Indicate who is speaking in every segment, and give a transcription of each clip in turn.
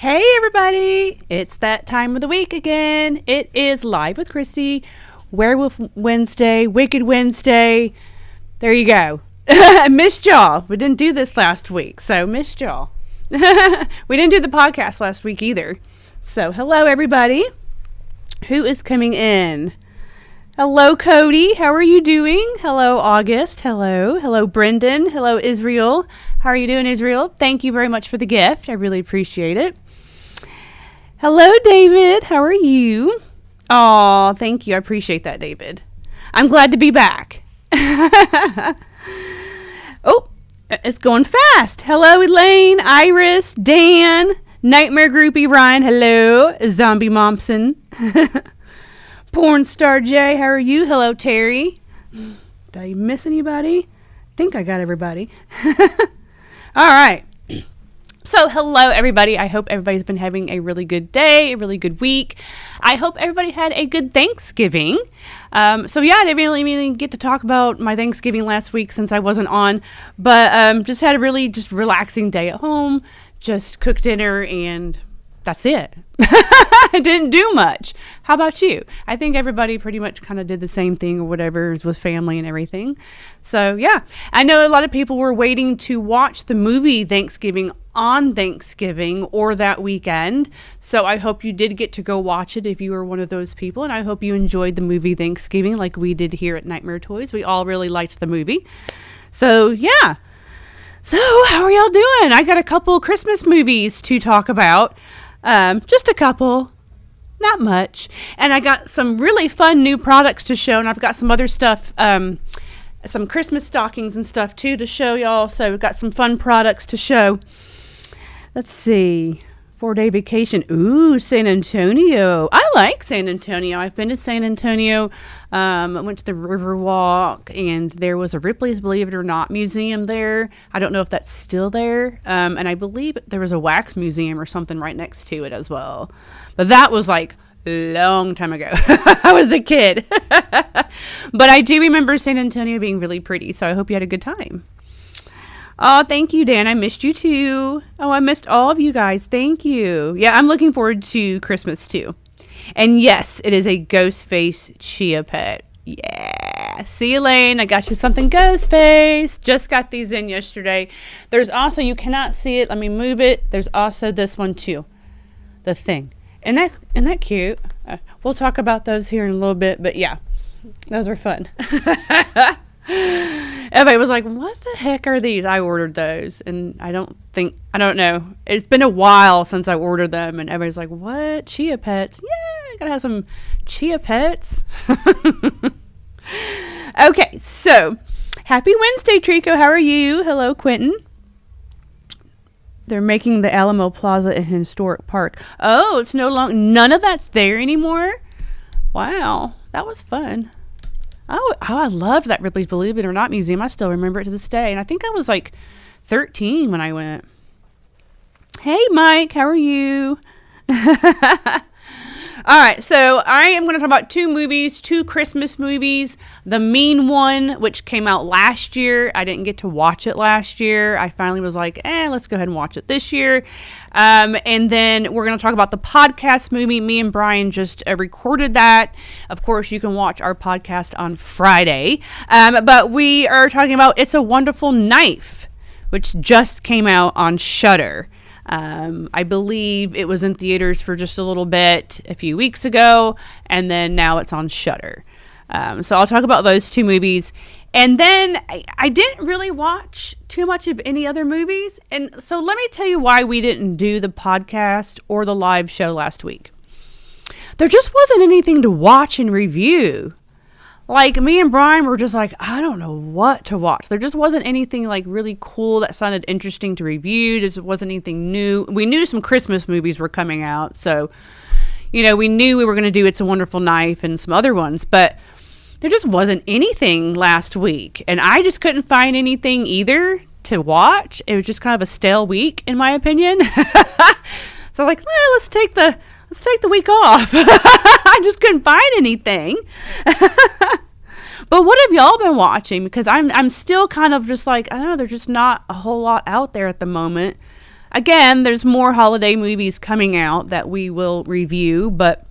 Speaker 1: Hey everybody, it's that time of the week again. It is Live with Kristy, Werewolf Wednesday, Wicked Wednesday. There you go. I missed y'all. We didn't do this last week, so missed y'all. We didn't do the podcast last week either. So hello everybody. Who is coming in? Hello Cody, how are you doing? Hello August, hello Brendan, hello Israel. How are you doing, Israel? Thank you very much for the gift. I really appreciate it. Hello, David. How are you? Oh, thank you. I appreciate that, David. I'm glad to be back. Oh, it's going fast. Hello, Elaine, Iris, Dan, Nightmare Groupie, Ryan. Hello, Zombie Momsen. Porn Star J. How are you? Hello, Terry. Did I miss anybody? I think I got everybody. All right. So, hello, everybody. I hope everybody's been having a really good day, a really good week. I hope everybody had a good Thanksgiving. I didn't really get to talk about my Thanksgiving last week since I wasn't on, but just had a really just relaxing day at home, just cooked dinner, and that's it. I didn't do much. How about you? I think everybody pretty much kind of did the same thing or whatever with family and everything. So, yeah. I know a lot of people were waiting to watch the movie Thanksgiving on Thanksgiving or that weekend. So I hope you did get to go watch it if you were one of those people. And I hope you enjoyed the movie Thanksgiving like we did here at Nightmare Toys. We all really liked the movie. So, yeah. So, how are y'all doing? I got a couple Christmas movies to talk about. Just a couple. Not much. And I got some really fun new products to show. And I've got some other stuff, some Christmas stockings and stuff too to show y'all. So we've got some fun products to show. Let's see. 4-day vacation. Ooh, San Antonio. I like San Antonio. I've been to San Antonio. I went to the Riverwalk, and there was a Ripley's Believe It or Not museum there. I don't know if that's still there. And I believe there was a wax museum or something right next to it as well. But that was like a long time ago. I was a kid. But I do remember San Antonio being really pretty, so I hope you had a good time. Oh, thank you, Dan. I missed you too. Oh, I missed all of you guys. Thank you. Yeah, I'm looking forward to Christmas too. And yes, it is a ghost face chia pet. Yeah. See, Elaine, I got you something ghost face. Just got these in yesterday. There's also, you cannot see it. Let me move it. There's also this one too. The thing. Isn't that cute? We'll talk about those here in a little bit, but yeah, those are fun. Everybody was like, what the heck are these? I ordered those, and I don't know. It's been a while since I ordered them, and everybody's like, what? Chia pets? Yeah, gotta have some chia pets. Okay, so happy Wednesday, Trico. How are you? Hello, Quentin. They're making the Alamo Plaza a historic park. Oh, it's no longer, none of that's there anymore? Wow, that was fun. Oh, I loved that Ripley's Believe It or Not museum. I still remember it to this day. And I think I was like 13 when I went. Hey, Mike, how are you? All right, so I am going to talk about two Christmas movies. The Mean One, which came out last year. I didn't get to watch it last year. I finally was like, let's go ahead and watch it this year. And then we're going to talk about the podcast movie. Me and Brian just recorded that. Of course, you can watch our podcast on Friday. But we are talking about It's a Wonderful Knife, which just came out on Shudder. I believe it was in theaters for just a little bit a few weeks ago, and then now it's on Shudder. So I'll talk about those two movies. And then I didn't really watch too much of any other movies. And so let me tell you why we didn't do the podcast or the live show last week. There just wasn't anything to watch and review. Like, me and Brian were just like, I don't know what to watch. There just wasn't anything, like, really cool that sounded interesting to review. There just wasn't anything new. We knew some Christmas movies were coming out. So, we knew we were going to do It's a Wonderful Knife and some other ones. But there just wasn't anything last week. And I just couldn't find anything either to watch. It was just kind of a stale week, in my opinion. So, like, let's take the week off. I just couldn't find anything. But what have y'all been watching? Because I'm still kind of just like, I don't know, there's just not a whole lot out there at the moment. Again, there's more holiday movies coming out that we will review, but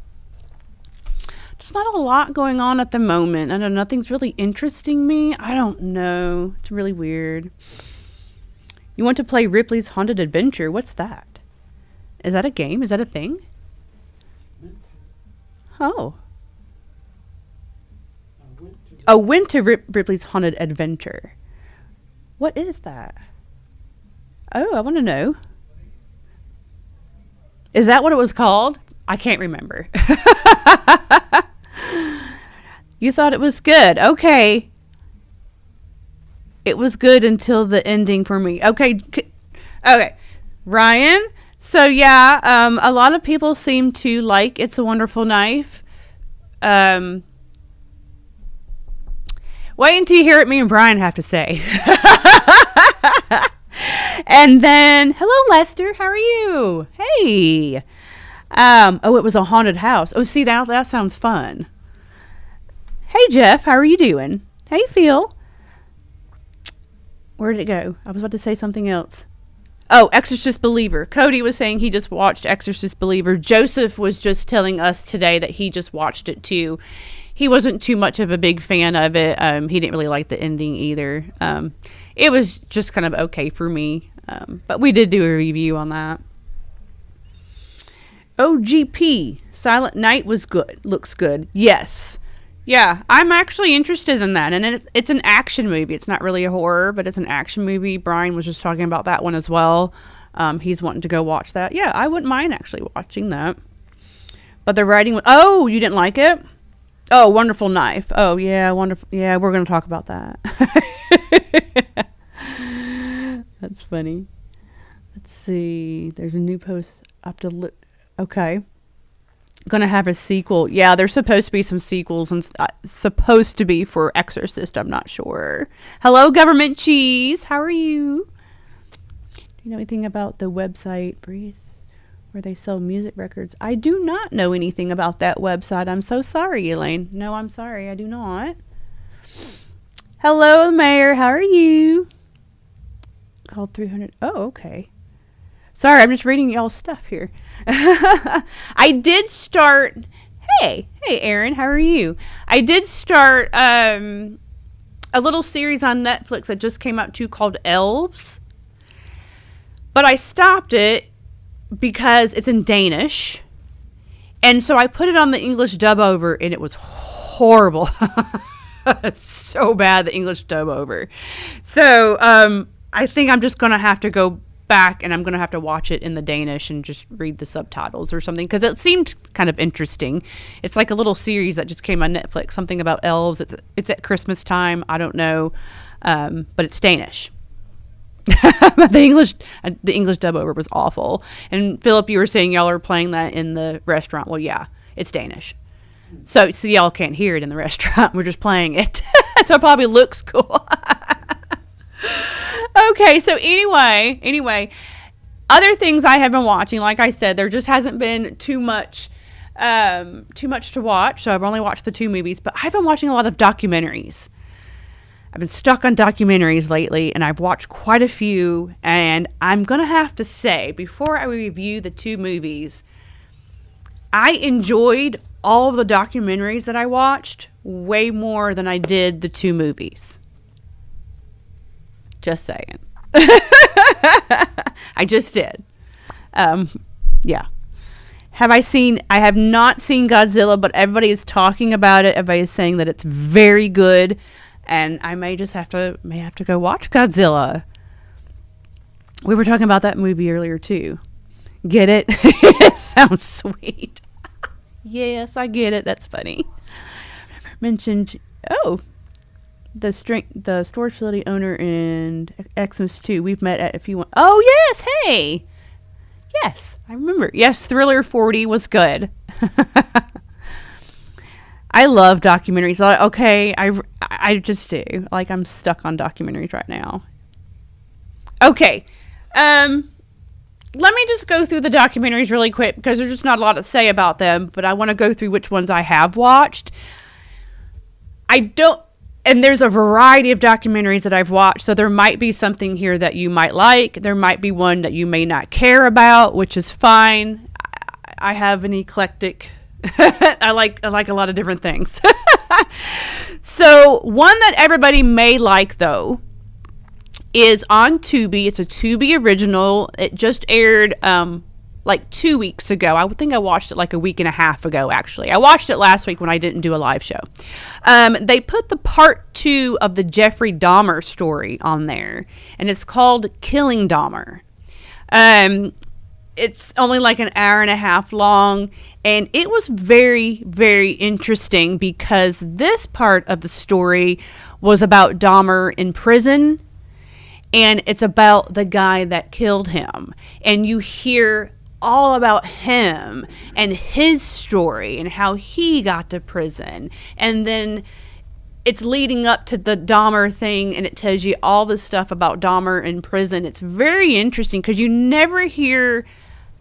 Speaker 1: there's not a lot going on at the moment. I know nothing's really interesting me. I don't know. It's really weird. You want to play Ripley's Haunted Adventure? What's that? Is that a game? Is that a thing? Oh. Went to Ripley's Haunted Adventure. What is that? Oh, I want to know. Is that what it was called? I can't remember. You thought it was good. Okay. It was good until the ending for me. Okay. Okay. Ryan. So yeah, a lot of people seem to like It's a Wonderful Knife. Wait until you hear what me and Brian have to say. And then, hello Lester, how are you? Hey. It was a haunted house. Oh, see, that sounds fun. Hey Jeff, how are you doing? Hey Phil. Where did it go? I was about to say something else. Oh, Exorcist Believer. Cody was saying he just watched Exorcist Believer. Joseph was just telling us today that he just watched it too. He wasn't too much of a big fan of it. He didn't really like the ending either. It was just kind of okay for me. But we did do a review on that. OGP. Silent Night was good. Looks good. Yes. Yeah, I'm actually interested in that. And it's an action movie. It's not really a horror, but it's an action movie. Brian was just talking about that one as well. He's wanting to go watch that. Yeah, I wouldn't mind actually watching that. But the writing... Oh, you didn't like it? Oh, Wonderful Knife. Oh, yeah, wonderful. Yeah, we're going to talk about that. That's funny. Let's see. There's a new post up to... Okay. Gonna have a sequel. Yeah, there's supposed to be some sequels and supposed to be for Exorcist. I'm not sure. Hello, Government Cheese. How are you? Do you know anything about the website, Breeze, where they sell music records? I do not know anything about that website. I'm so sorry, Elaine. No, I'm sorry. I do not. Hello, Mayor. How are you? Called 300. Oh, okay. Sorry, I'm just reading y'all's stuff here. I did start... Hey, Aaron, how are you? I did start a little series on Netflix that just came out too called Elves. But I stopped it because it's in Danish. And so I put it on the English dub over, and it was horrible. So bad, the English dub over. So I think I'm just going to have to go back, and I'm going to have to watch it in the Danish and just read the subtitles or something, because it seemed kind of interesting. It's like a little series that just came on Netflix, something about elves. It's at Christmas time. I don't know, but it's Danish. The English dub over was awful. And Philip, you were saying y'all are playing that in the restaurant. Well, yeah, it's Danish. So y'all can't hear it in the restaurant. We're just playing it. So it probably looks cool. Okay, so anyway, other things I have been watching, like I said, there just hasn't been too much to watch, so I've only watched the 2 movies, but I've been watching a lot of documentaries. I've been stuck on documentaries lately, and I've watched quite a few, and I'm going to have to say, before I review the 2 movies, I enjoyed all of the documentaries that I watched way more than I did the 2 movies. Just saying. I just did. Yeah. I have not seen Godzilla, but everybody is talking about it. Everybody is saying that it's very good, and I may have to go watch Godzilla. We were talking about that movie earlier too. Get it? It sounds sweet. Yes, I get it. That's funny. Mentioned. Oh. The storage facility owner in Xmas 2. We've met at a few. Oh, yes. Hey. Yes, I remember. Yes, Thriller 40 was good. I love documentaries. Okay, I just do. Like, I'm stuck on documentaries right now. Okay. Let me just go through the documentaries really quick, because there's just not a lot to say about them, but I want to go through which ones I have watched. And there's a variety of documentaries that I've watched, so there might be something here that you might like. There might be one that you may not care about, which is fine. I have an eclectic. I like a lot of different things. So one that everybody may like, though, is on Tubi. It's a Tubi original. It just aired like 2 weeks ago. I think I watched it like a week and a half ago, actually. I watched it last week when I didn't do a live show. They put the part 2 of the Jeffrey Dahmer story on there, and it's called Killing Dahmer. It's only like an hour and a half long, and it was very, very interesting because this part of the story was about Dahmer in prison, and it's about the guy that killed him. And you hear all about him and his story and how he got to prison. And then it's leading up to the Dahmer thing, and it tells you all this stuff about Dahmer in prison. It's very interesting because you never hear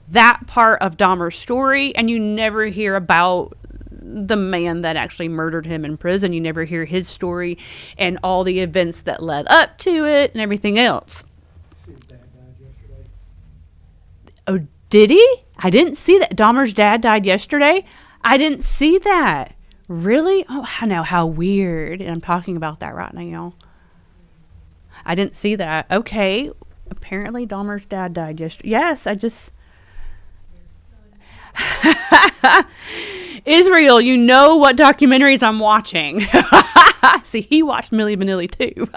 Speaker 1: that part of Dahmer's story, and you never hear about the man that actually murdered him in prison. You never hear his story and all the events that led up to it and everything else. Oh, did he? I didn't see that. Dahmer's dad died yesterday? I didn't see that. Really? Oh, now how weird. And I'm talking about that right now. I didn't see that. Okay. Apparently Dahmer's dad died yesterday. Yes, I just... Israel, you know what documentaries I'm watching. See, he watched Milli Vanilli too.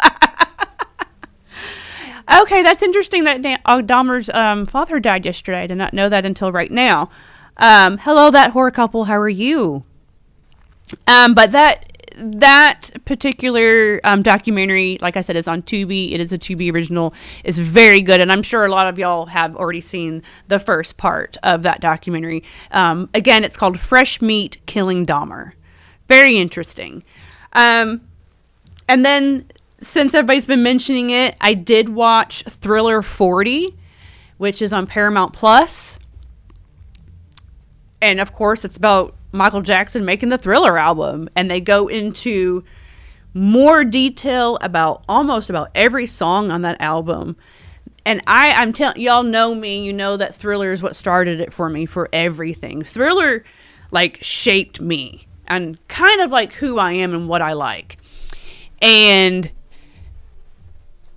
Speaker 1: Okay, that's interesting that Dahmer's father died yesterday. I did not know that until right now. Hello, that horror couple. How are you? But that particular documentary, like I said, is on Tubi. It is a Tubi original. It's very good, and I'm sure a lot of y'all have already seen the first part of that documentary. Again, it's called Fresh Meat Killing Dahmer. Very interesting. And then, since everybody's been mentioning it, I did watch Thriller 40, which is on Paramount Plus. And, of course, it's about Michael Jackson making the Thriller album, and they go into more detail about almost about every song on that album. And I'm telling y'all, know me, you know that Thriller is what started it for me for everything. Thriller like shaped me and kind of like who I am and what I like. And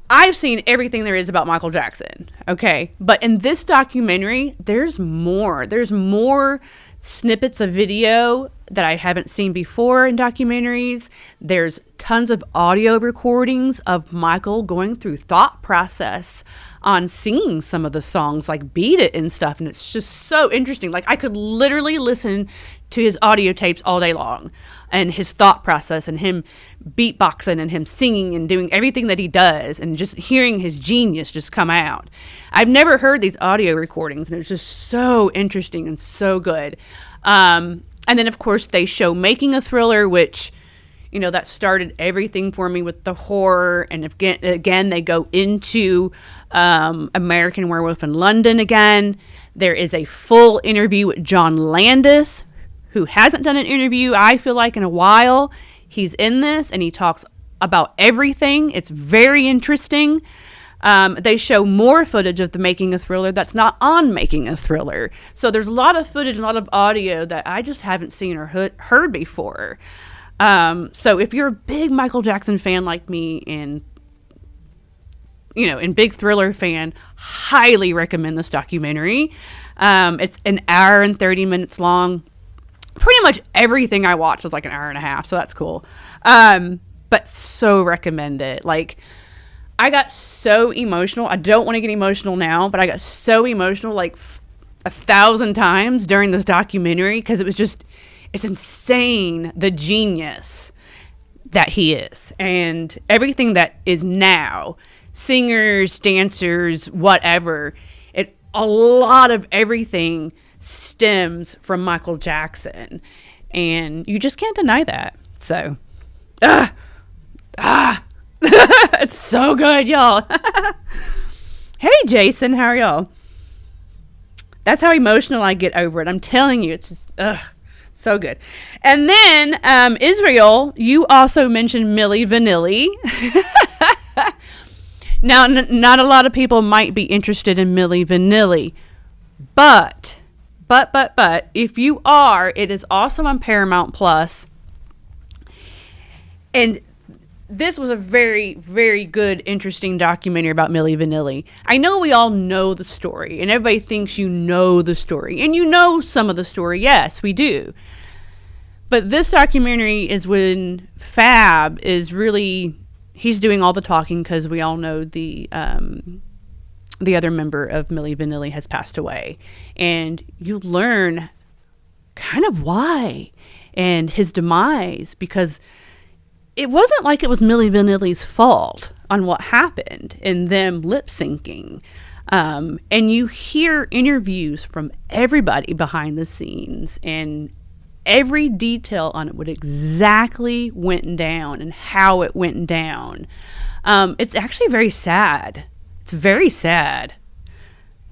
Speaker 1: I've seen everything there is about Michael Jackson, okay? But in this documentary, there's more. There's more snippets of video that I haven't seen before in documentaries. There's tons of audio recordings of Michael going through thought process on singing some of the songs, like Beat It and stuff. And it's just so interesting. Like, I could literally listen to his audio tapes all day long and his thought process and him beatboxing and him singing and doing everything that he does and just hearing his genius just come out. I've never heard these audio recordings, and it's just so interesting and so good. And then, of course, they show Making a Thriller, which, you know, that started everything for me with the horror. And again, they go into American Werewolf in London again. There is a full interview with John Landis, who hasn't done an interview, I feel like, in a while. He's in this, and he talks about everything. It's very interesting. They show more footage of the Making a Thriller that's not on Making a Thriller. So there's a lot of footage, a lot of audio that I just haven't seen or heard before. So if you're a big Michael Jackson fan like me and, you know, and big Thriller fan, highly recommend this documentary. It's an hour and 30 minutes long. Pretty much everything I watched was like an hour and a half, so that's cool. But so recommend it. Like, I got so emotional. I don't want to get emotional now, but I got so emotional like 1,000 times during this documentary because it was just, it's insane the genius that he is and everything that is now. Singers, dancers, whatever. A lot of everything stems from Michael Jackson, and you just can't deny that. So, it's so good, y'all. Hey, Jason, how are y'all? That's how emotional I get over it. I'm telling you, it's just, So good. And then Israel, you also mentioned Milli Vanilli. Now, not a lot of people might be interested in Milli Vanilli, but, if you are, it is also on Paramount Plus. And this was a very, very good, interesting documentary about Milli Vanilli. I know we all know the story, and everybody thinks you know the story. And you know some of the story. Yes, we do. But this documentary is when Fab is really... He's doing all the talking because we all know the other member of Milli Vanilli has passed away. And you learn kind of why and his demise, because it wasn't like it was Milli Vanilli's fault on what happened in them lip syncing. And you hear interviews from everybody behind the scenes, and every detail on it, what exactly went down and how it went down. It's actually very sad. It's very sad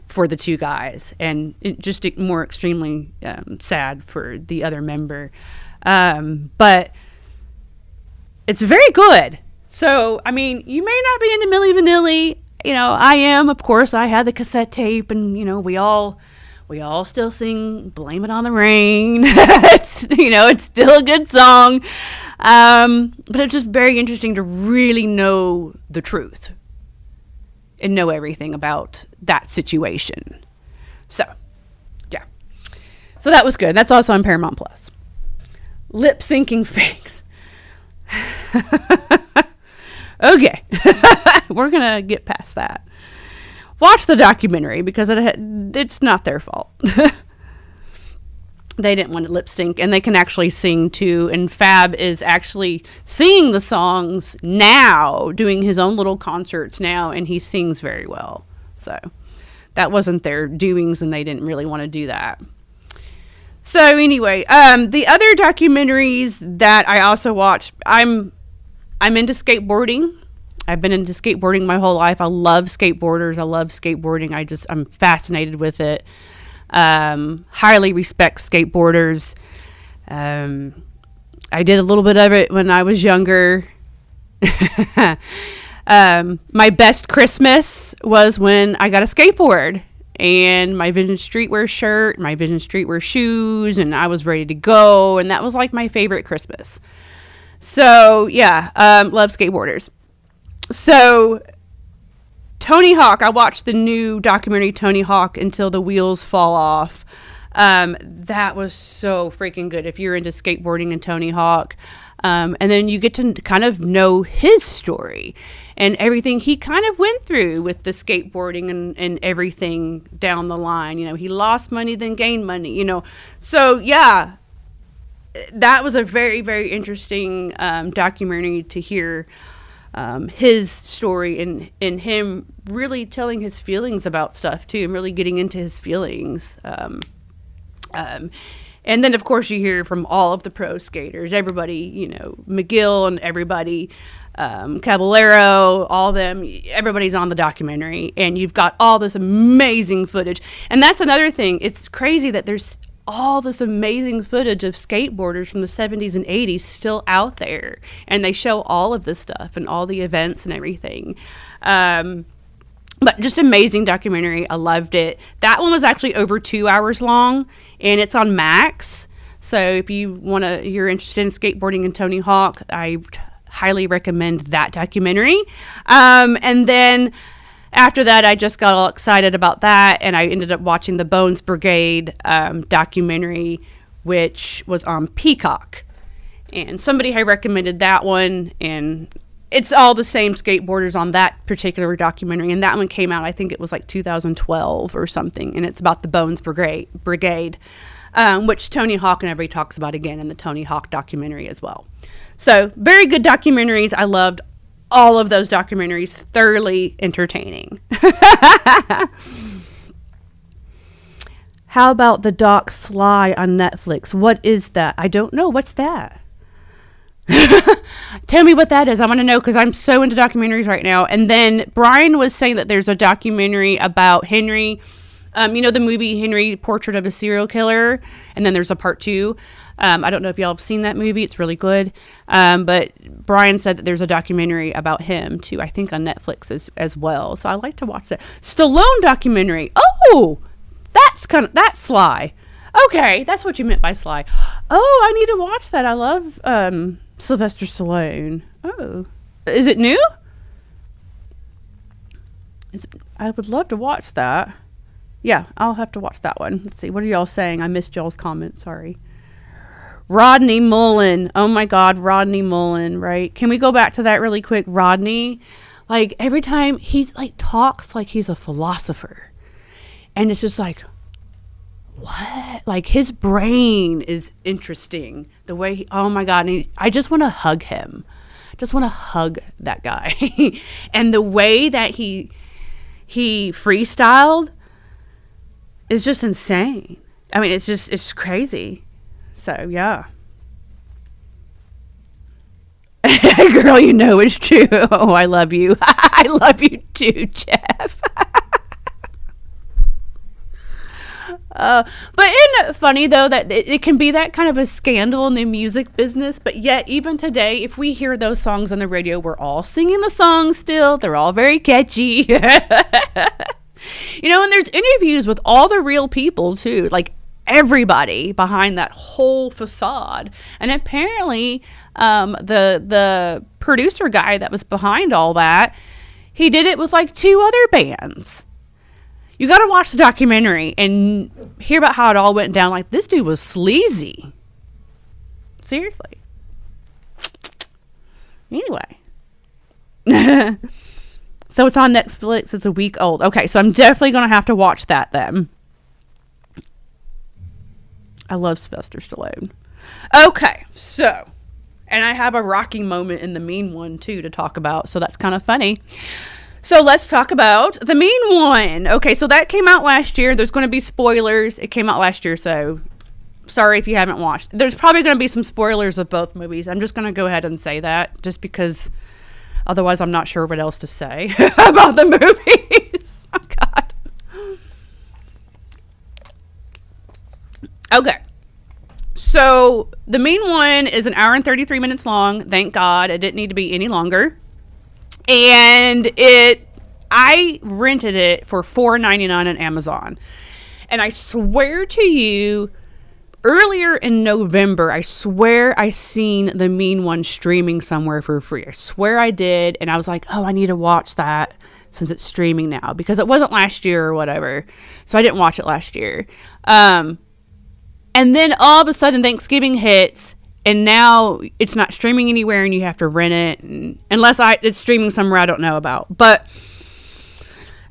Speaker 1: for the two guys, and just more extremely sad for the other member. But it's very good. So, I mean, you may not be into Milli Vanilli. You know, I am. Of course, I had the cassette tape, and, you know, we all still sing Blame It on the Rain. It's still a good song. But it's just very interesting to really know the truth and know everything about that situation. So, yeah. So that was good. That's also on Paramount Plus. Lip syncing fakes. Okay. We're going to get past that. Watch the documentary because it's not their fault. They didn't want to lip sync, and they can actually sing too. And Fab is actually singing the songs now, doing his own little concerts now, and he sings very well. So that wasn't their doings, and they didn't really want to do that. So anyway, the other documentaries that I also watched, I'm into skateboarding. I've been into skateboarding my whole life. I love skateboarders. I love skateboarding. I'm fascinated with it. Highly respect skateboarders. I did a little bit of it when I was younger. My best Christmas was when I got a skateboard and my Vintage Streetwear shirt, my Vintage Streetwear shoes, and I was ready to go. And that was like my favorite Christmas. So yeah, love skateboarders. So Tony Hawk, I watched the new documentary Tony Hawk Until the Wheels Fall Off. That was so freaking good if you're into skateboarding and Tony Hawk. And then you get to kind of know his story and everything he kind of went through with the skateboarding and everything down the line. You know, he lost money, then gained money, you know. So, yeah, that was a very, very interesting documentary to hear his story and him really telling his feelings about stuff, too, and really getting into his feelings. And then, of course, you hear from all of the pro skaters, everybody, you know, McGill and everybody, Caballero, all them, everybody's on the documentary, and you've got all this amazing footage. And that's another thing. It's crazy that there's all this amazing footage of skateboarders from the 70s and 80s still out there, and they show all of this stuff and all the events and everything. But just amazing documentary. I loved it. That one was actually over 2 hours long, and it's on Max. So if you're interested in skateboarding and Tony Hawk, I highly recommend that documentary. And then after that, I just got all excited about that, and I ended up watching the Bones Brigade documentary, which was on Peacock. And somebody had recommended that one, and it's all the same skateboarders on that particular documentary, and that one came out, I think it was like 2012 or something, and it's about the Bones Brigade, which Tony Hawk and everybody talks about again in the Tony Hawk documentary as well. So, very good documentaries. I loved all of those documentaries. Thoroughly entertaining. How about the doc Sly on Netflix? What is that? I don't know. What's that? Tell me what that is. I want to know, because I'm so into documentaries right now. And then Brian was saying that there's a documentary about Henry. You know the movie Henry, Portrait of a Serial Killer? And then there's a part 2. I don't know if y'all have seen that movie. It's really good. But Brian said that there's a documentary about him too, I think on Netflix as well. So I like to watch that. Stallone documentary. Oh, that's Sly. Okay, that's what you meant by Sly. Oh, I need to watch that. I love Sylvester Stallone. Oh, is it new? I would love to watch that. Yeah, I'll have to watch that one. Let's see. What are y'all saying? I missed y'all's comment. Sorry. Rodney Mullen. Oh my God, Rodney Mullen, right? Can we go back to that really quick? Rodney, like every time he's like talks like he's a philosopher. And it's just like, what? Like his brain is interesting. The way oh my God. And I just want to hug him. Just want to hug that guy. And the way that he freestyled is just insane. I mean, it's crazy. So, yeah. Girl, you know it's true. Oh, I love you. I love you too, Jeff. But isn't it funny, though, that it can be that kind of a scandal in the music business, but yet even today, if we hear those songs on the radio, we're all singing the songs still. They're all very catchy. You know, and there's interviews with all the real people, too, like everybody behind that whole facade. And apparently, the producer guy that was behind all that, he did it with like 2 other bands. You got to watch the documentary and hear about how it all went down. Like, this dude was sleazy. Seriously. Anyway. So it's on Netflix. It's a week old. Okay, so I'm definitely going to have to watch that then. I love Sylvester Stallone. Okay, so. And I have a rocking moment in The Mean One, too, to talk about. So that's kind of funny. So let's talk about The Mean One. Okay, so that came out last year. There's going to be spoilers. It came out last year, so sorry if you haven't watched. There's probably going to be some spoilers of both movies. I'm just going to go ahead and say that, just because otherwise I'm not sure what else to say about the movies. Oh, God. Okay. So The Mean One is 1 hour and 33 minutes long. Thank God. It didn't need to be any longer. And I rented it for $4.99 on Amazon. And I swear to you, earlier in November, I swear I seen The Mean One streaming somewhere for free. I swear I did. And I was like, oh, I need to watch that since it's streaming now. Because it wasn't last year or whatever. So I didn't watch it last year. And then all of a sudden Thanksgiving hits. And now it's not streaming anywhere and you have to rent it. And unless it's streaming somewhere I don't know about. But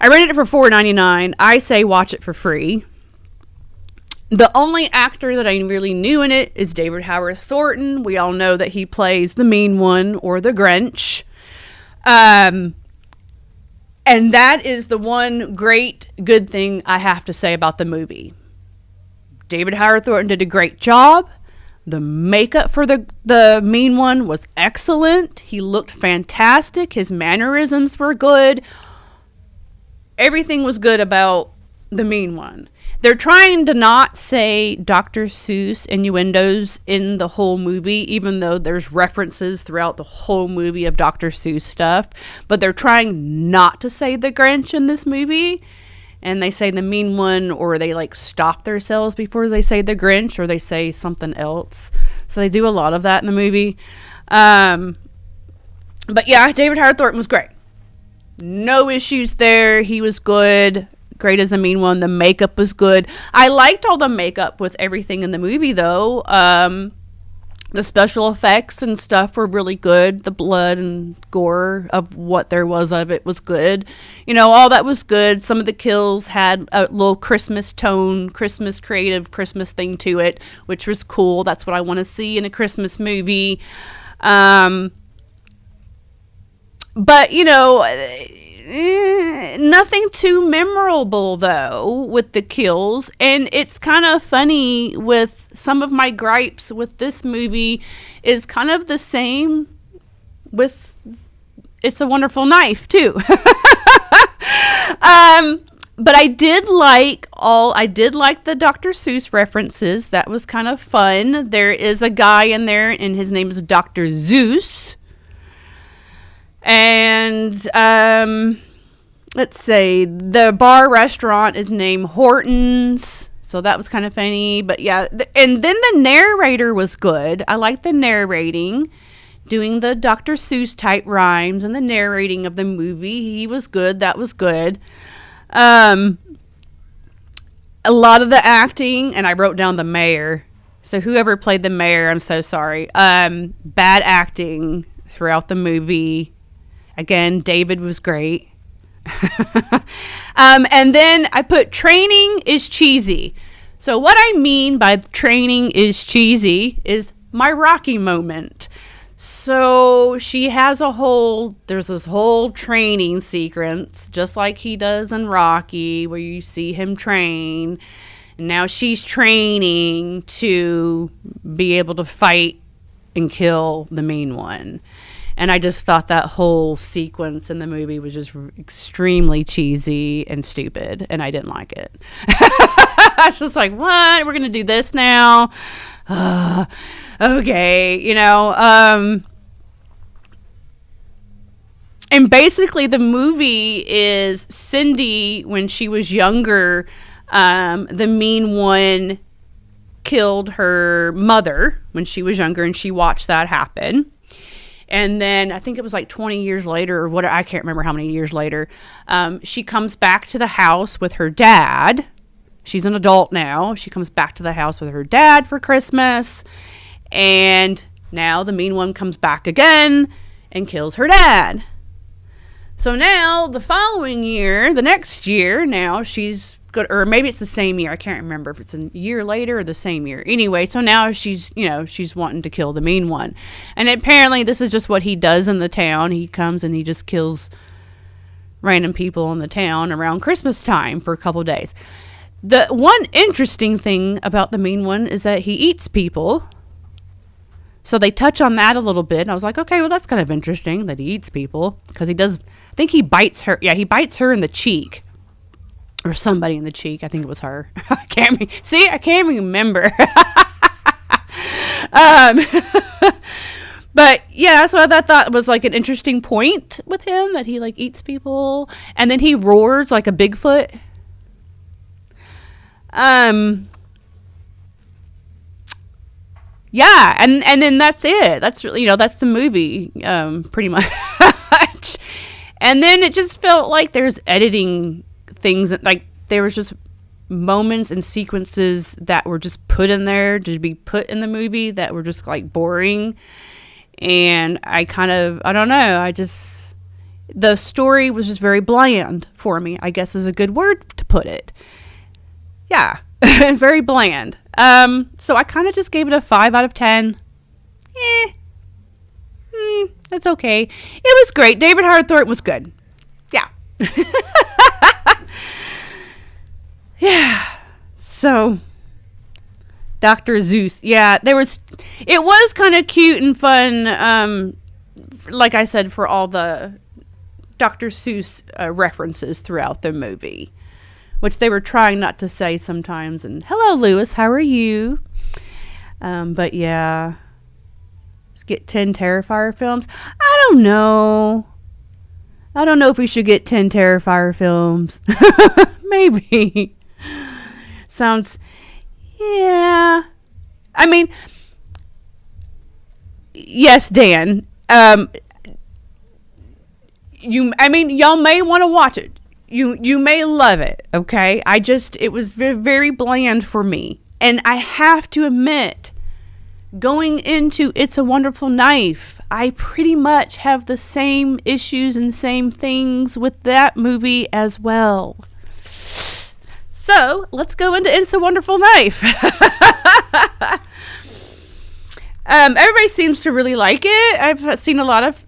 Speaker 1: I rented it for $4.99. I say watch it for free. The only actor that I really knew in it is David Howard Thornton. We all know that he plays the Mean One or the Grinch. And that is the one great good thing I have to say about the movie. David Howard Thornton did a great job. The makeup for the Mean One was excellent. He looked fantastic. His mannerisms were good. Everything was good about the Mean One. They're trying to not say Dr. Seuss innuendos in the whole movie, even though there's references throughout the whole movie of Dr. Seuss stuff. But they're trying not to say the Grinch in this movie. And they say the Mean One, or they like stop themselves before they say the Grinch, or they say something else. So they do a lot of that in the movie. But yeah, David Howard Thornton was great. No issues there. He was good. Great as the Mean One. The makeup was good. I liked all the makeup with everything in the movie, though. The special effects and stuff were really good. The blood and gore of what there was of it was good. You know, all that was good. Some of the kills had a little Christmas tone, Christmas creative, Christmas thing to it, which was cool. That's what I want to see in a Christmas movie. But, you know, nothing too memorable, though, with the kills. And it's kind of funny with some of my gripes with this movie is kind of the same with It's a Wonderful Knife, too. But I did like the Dr. Seuss references. That was kind of fun. There is a guy in there, and his name is Dr. Zeus. And let's say the bar restaurant is named Horton's. So that was kind of funny. But yeah, and then the narrator was good. I liked the narrating, doing the Dr. Seuss type rhymes and the narrating of the movie. He was good. That was good. A lot of the acting, and I wrote down the mayor. So whoever played the mayor, I'm so sorry. Bad acting throughout the movie. Again, David was great. And then I put training is cheesy. So what I mean by training is cheesy is my Rocky moment. So she has there's this whole training sequence, just like he does in Rocky, where you see him train. And now she's training to be able to fight and kill the mean one. And I just thought that whole sequence in the movie was just extremely cheesy and stupid, and I didn't like it. I was just like, what? We're going to do this now? Okay, you know. And basically the movie is Cindy, when she was younger, the mean one killed her mother when she was younger, and she watched that happen. And then I think it was like 20 years later or what, I can't remember how many years later, she comes back to the house with her dad. She's an adult now. She comes back to the house with her dad for Christmas. And now the mean one comes back again and kills her dad. So now the following year, the next year, now she's good, or maybe it's the same year. I can't remember if it's a year later or the same year. Anyway, so now she's wanting to kill the mean one. And apparently this is just what he does in the town. He comes and he just kills random people in the town around Christmas time for a couple of days. The one interesting thing about the mean one is that he eats people. So they touch on that a little bit. And I was like, okay, well, that's kind of interesting that he eats people, because he does, I think he bites her. Yeah, he bites her in the cheek. Or somebody in the cheek. I think it was her. I can't remember. But yeah, so I thought it was like an interesting point with him, that he like eats people, and then he roars like a Bigfoot. Yeah, and then that's it. That's really, that's the movie, pretty much. And then it just felt like there's editing things, like there was just moments and sequences that were just put in there to be put in the movie that were just like boring. And I don't know, the story was just very bland for me, I guess is a good word to put it. Yeah, very bland. So I kind of just gave it a 5 out of 10. It's okay. It was great. David Harthorpe was good. Yeah. Yeah. So, Dr. Zeus. Yeah, it was kind of cute and fun, like I said, for all the Dr. Seuss references throughout the movie, which they were trying not to say sometimes. And hello, Lewis, how are you? But yeah, let's get 10 Terrifier films. I don't know if we should get 10 Terrifier films. Maybe. Sounds, yeah. I mean, yes, Dan. Y'all may want to watch it. You may love it, okay? It was very, very bland for me. And I have to admit, going into It's a Wonderful Knife, I pretty much have the same issues and same things with that movie as well. So, let's go into It's a Wonderful Knife. Everybody seems to really like it. I've seen a lot of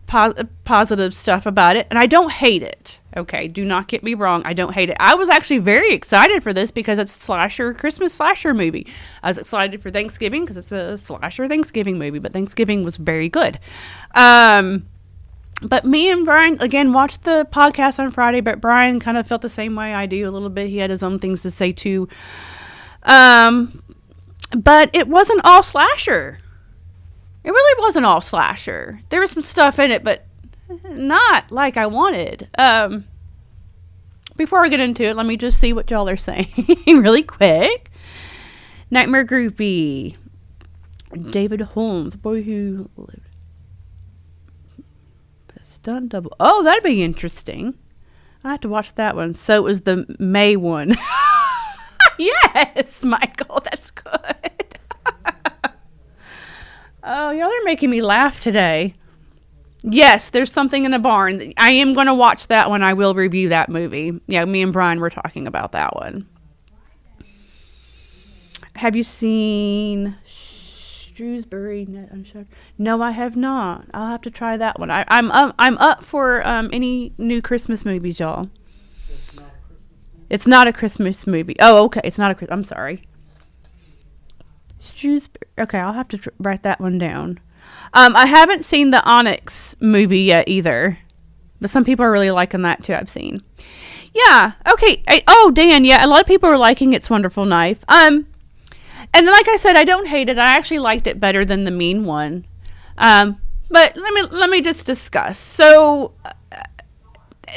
Speaker 1: positive stuff about it, and I don't hate it. Okay, do not get me wrong. I don't hate it. I was actually very excited for this because it's a Christmas slasher movie. I was excited for Thanksgiving because it's a slasher Thanksgiving movie, but Thanksgiving was very good. But me and Brian, again, watched the podcast on Friday, but Brian kind of felt the same way I do a little bit. He had his own things to say too. But it wasn't all slasher. It really wasn't all slasher. There was some stuff in it, but not like I wanted. Before I get into it, let me just see what y'all are saying really quick. Nightmare Groupie. David Holmes, the boy who lived. Stunt double. Oh, that'd be interesting. I have to watch that one. So it was the May one. Yes, Michael, that's good. Oh, y'all are making me laugh today. Yes, there's something in the barn. I am going to watch that one. I will review that movie. Yeah, me and Brian were talking about that one. Have you seen Shrewsbury? No, I have not. I'll have to try that one. I'm up for any new Christmas movies, y'all. It's not a Christmas movie. Oh, okay. It's not a. I'm sorry. Shrewsbury. Okay, I'll have to write that one down. I haven't seen the Onyx movie yet either, but some people are really liking that too. I've seen. Yeah. Okay. Dan. Yeah, a lot of people are liking It's Wonderful Knife. And like I said, I don't hate it. I actually liked it better than the Mean one. But let me just discuss. So.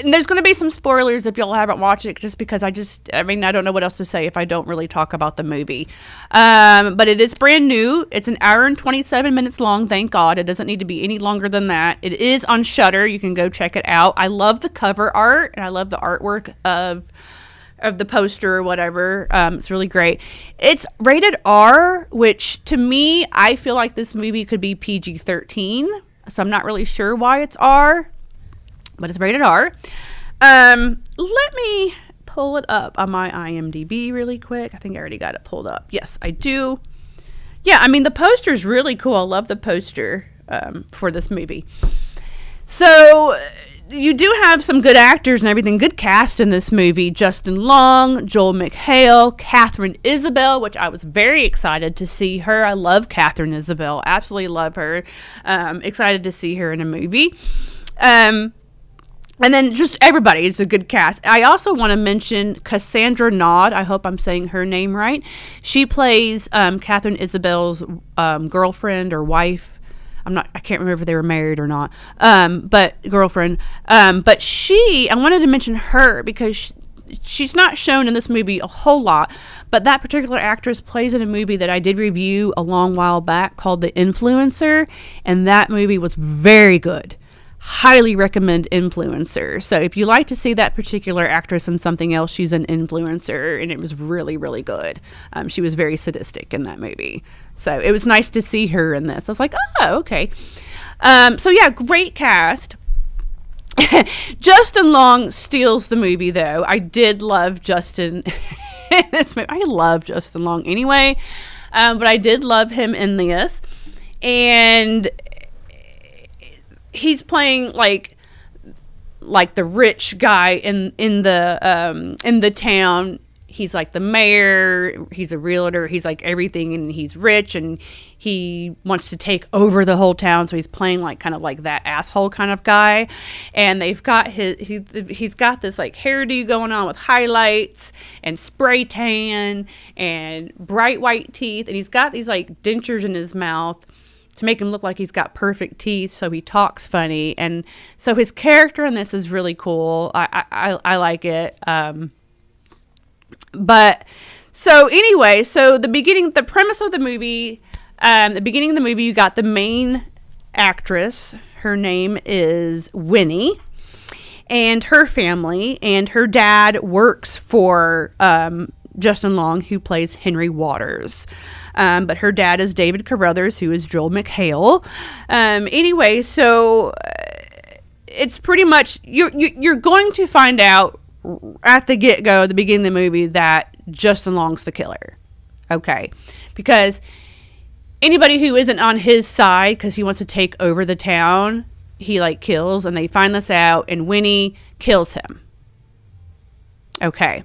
Speaker 1: And there's going to be some spoilers if y'all haven't watched it, just because I don't know what else to say if I don't really talk about the movie. But it is brand new. It's an hour and 27 minutes long. Thank God. It doesn't need to be any longer than that. It is on Shudder. You can go check it out. I love the cover art, and I love the artwork of the poster or whatever. It's really great. It's rated R, which to me, I feel like this movie could be PG-13. So I'm not really sure why it's R. But it's rated R. Let me pull it up on my IMDb really quick. I think I already got it pulled up. Yes, I do. Yeah, I mean, the poster is really cool. I love the poster for this movie. So, you do have some good actors and everything. Good cast in this movie. Justin Long, Joel McHale, Catherine Isabel, which I was very excited to see her. I love Catherine Isabel. Absolutely love her. Excited to see her in a movie. And then just everybody. It's a good cast. I also want to mention Cassandra Nod. I hope I'm saying her name right. She plays Catherine Isabel's girlfriend or wife. I can't remember if they were married or not. But girlfriend. But I wanted to mention her because she's not shown in this movie a whole lot. But that particular actress plays in a movie that I did review a long while back called The Influencer. And that movie was very good. Highly recommend Influencer. So if you like to see that particular actress in something else, she's an influencer, and it was really, really good. She was very sadistic in that movie. So it was nice to see her in this. I was like, oh, okay. So yeah, great cast. Justin Long steals the movie, though. I did love Justin in this movie. I love Justin Long anyway, but I did love him in this. And he's playing like the rich guy in the town. He's like the mayor. He's a realtor. He's like everything, and he's rich, and he wants to take over the whole town. So he's playing like kind of like that asshole kind of guy. And they've got he's got this like hairdo going on with highlights and spray tan and bright white teeth, and he's got these like dentures in his mouth to make him look like he's got perfect teeth, so he talks funny. And so his character in this is really cool. I like it. But so anyway, so the premise of the movie, the beginning of the movie, you got the main actress. Her name is Winnie, and her family, and her dad works for Justin Long, who plays Henry Waters. But her dad is David Carruthers, who is Joel McHale. Anyway, so it's pretty much you're going to find out at the get-go, the beginning of the movie, that Justin Long's the killer. Okay, because anybody who isn't on his side, because he wants to take over the town, he like kills, and they find this out, and Winnie kills him. Okay.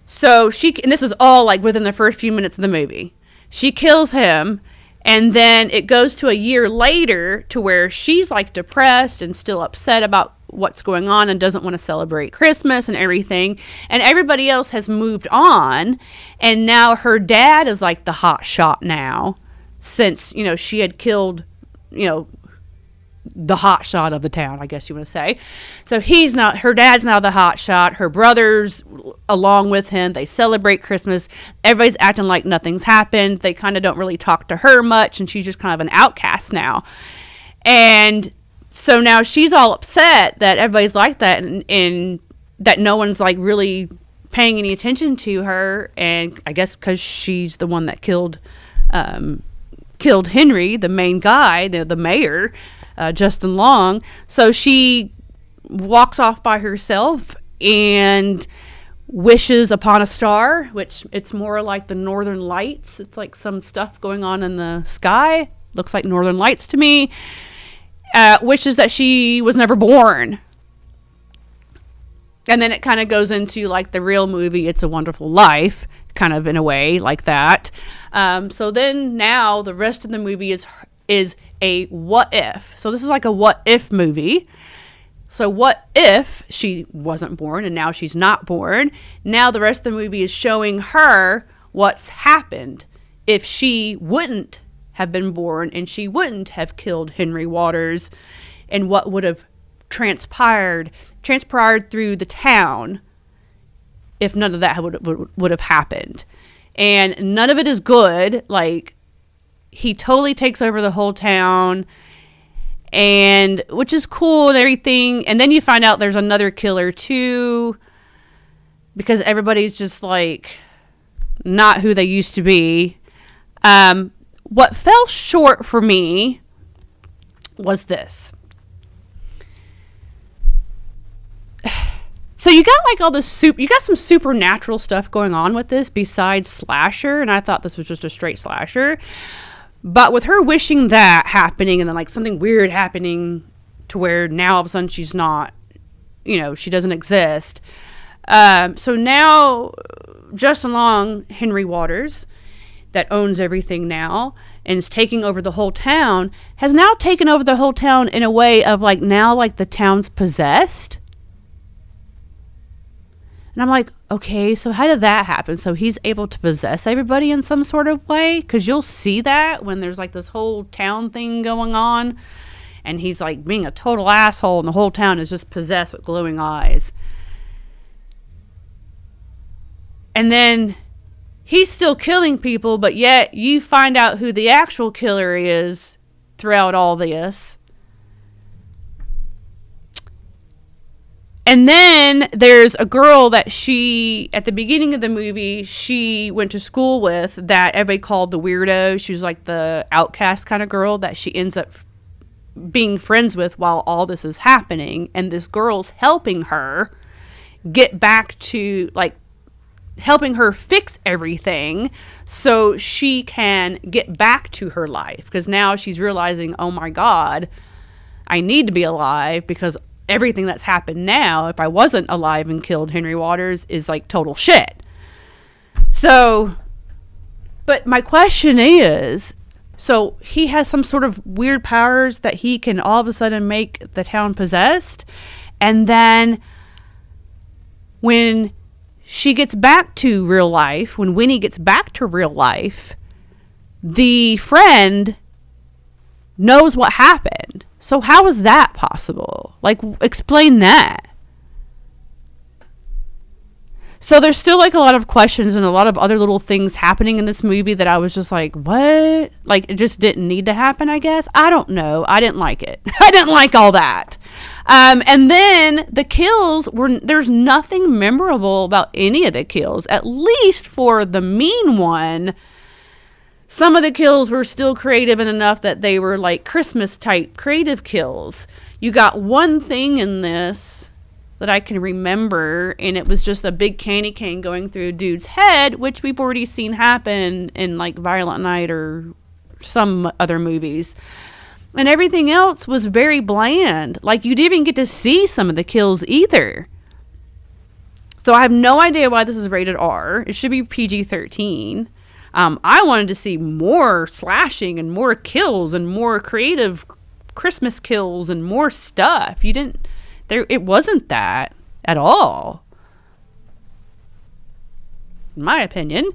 Speaker 1: So and this is all like within the first few minutes of the movie. She kills him, And then it goes to a year later to where she's like depressed and still upset about what's going on and doesn't want to celebrate Christmas and everything. And everybody else has moved on. And now her dad is like the hot shot now, since, you know, she had killed, you know, the hot shot of the town, I guess you want to say. So her dad's now the hot shot. Her brother's along with him. They celebrate Christmas. Everybody's acting like nothing's happened. They kind of don't really talk to her much, and she's just kind of an outcast now. And so now she's all upset that everybody's like that, and that no one's like really paying any attention to her. And I guess because she's the one that killed Henry, the main guy, the mayor, Justin Long. So she walks off by herself and wishes upon a star, which it's more like the Northern Lights. It's like some stuff going on in the sky. Looks like Northern Lights to me. Wishes that she was never born. And then it kind of goes into like the real movie, It's a Wonderful Life, kind of in a way like that. So then now the rest of the movie is a what if. So this is like a what if movie. So what if she wasn't born and now she's not born? Now the rest of the movie is showing her what's happened if she wouldn't have been born and she wouldn't have killed Henry Waters, and what would have transpired through the town if none of that would have happened. And none of it is good. Like, he totally takes over the whole town, and which is cool and everything. And then you find out there's another killer too, because everybody's just like not who they used to be. What fell short for me was this. So you got like all this you got some supernatural stuff going on with this besides slasher, and I thought this was just a straight slasher. But with her wishing that happening, and then like something weird happening to where now all of a sudden she's not, you know, she doesn't exist. So now Justin Long, Henry Waters, that owns everything now and is taking over the whole town, has now taken over the whole town in a way of like, now like the town's possessed. And I'm like, okay, so how did that happen? So he's able to possess everybody in some sort of way? Because you'll see that when there's like this whole town thing going on, and he's like being a total asshole, and the whole town is just possessed with glowing eyes. And then he's still killing people, but yet you find out who the actual killer is throughout all this. And then there's a girl that she, at the beginning of the movie, she went to school with that everybody called the weirdo. She was like the outcast kind of girl that she ends up being friends with while all this is happening. And this girl's helping her get back to, like, helping her fix everything so she can get back to her life. Because now she's realizing, oh my God, I need to be alive, because everything that's happened now, if I wasn't alive and killed Henry Waters, is like total shit. So, but my question is, so he has some sort of weird powers that he can all of a sudden make the town possessed, and then when she gets back to real life, when Winnie gets back to real life, the friend knows what happened. So how is that possible? Like, explain that. So there's still like a lot of questions and a lot of other little things happening in this movie that I was just like, what? Like, it just didn't need to happen, I guess. I don't know. I didn't like it. I didn't like all that. And then the kills there's nothing memorable about any of the kills, at least for the mean one. Some of the kills were still creative and enough that they were like Christmas type creative kills. You got one thing in this that I can remember, and it was just a big candy cane going through a dude's head, which we've already seen happen in like Violent Night or some other movies. And everything else was very bland. Like, you didn't even get to see some of the kills either. So I have no idea why this is rated R. It should be PG-13. I wanted to see more slashing and more kills and more creative Christmas kills and more stuff. It wasn't that at all, in my opinion.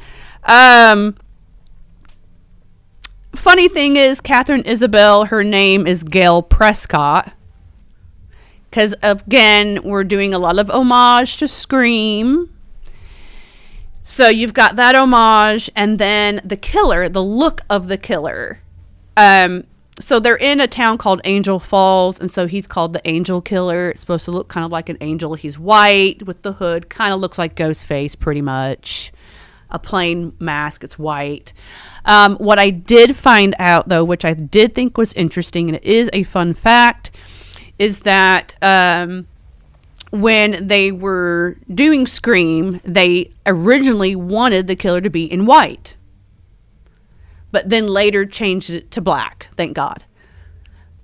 Speaker 1: Funny thing is, Catherine Isabel, her name is Gail Prescott. Because, again, we're doing a lot of homage to Scream. So you've got that homage, and then the killer, the look of the killer. So they're in a town called Angel Falls, and so he's called the Angel Killer. It's supposed to look kind of like an angel. He's white with the hood, kind of looks like Ghostface, pretty much. A plain mask, it's white. What I did find out, though, which I did think was interesting, and it is a fun fact, is that when they were doing Scream, they originally wanted the killer to be in white, but then later changed it to black, thank God.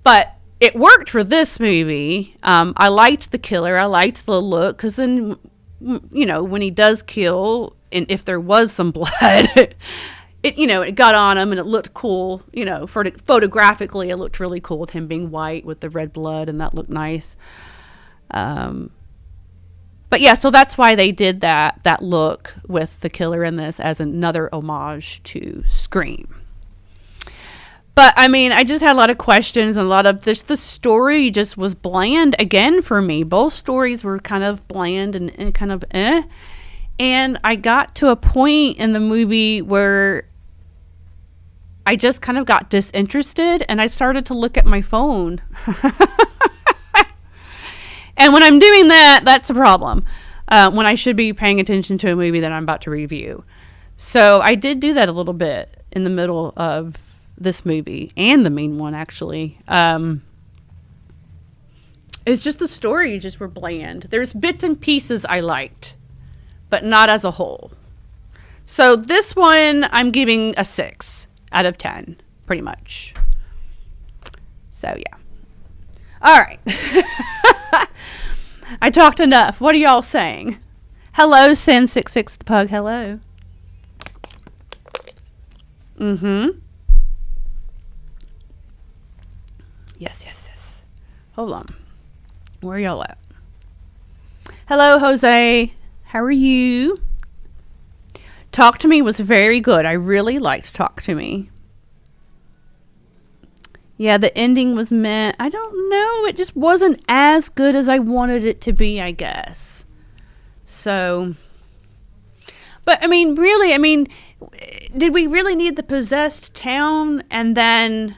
Speaker 1: But it worked for this movie. I liked the killer. I liked the look, because then, when he does kill, and if there was some blood, it got on him and it looked cool. Photographically, it looked really cool with him being white with the red blood, and that looked nice. But yeah, so that's why they did that look with the killer in this as another homage to Scream. But I mean, I just had a lot of questions, and a lot of the story just was bland again for me. Both stories were kind of bland and kind of And I got to a point in the movie where I just kind of got disinterested, and I started to look at my phone. And when I'm doing that, that's a problem. When I should be paying attention to a movie that I'm about to review. So I did do that a little bit in the middle of this movie, and the main one, actually. It's just the stories just were bland. There's bits and pieces I liked, but not as a whole. So this one, I'm giving a 6 out of 10, pretty much. So, yeah. All right. I talked enough. What are y'all saying? Hello, Sin66 the Pug. Hello. Yes. Hold on. Where are y'all at? Hello, Jose. How are you? Talk to Me was very good. I really liked Talk to Me. Yeah, the ending was meh. I don't know. It just wasn't as good as I wanted it to be, I guess. So, but I mean, really, did we really need the possessed town? And then,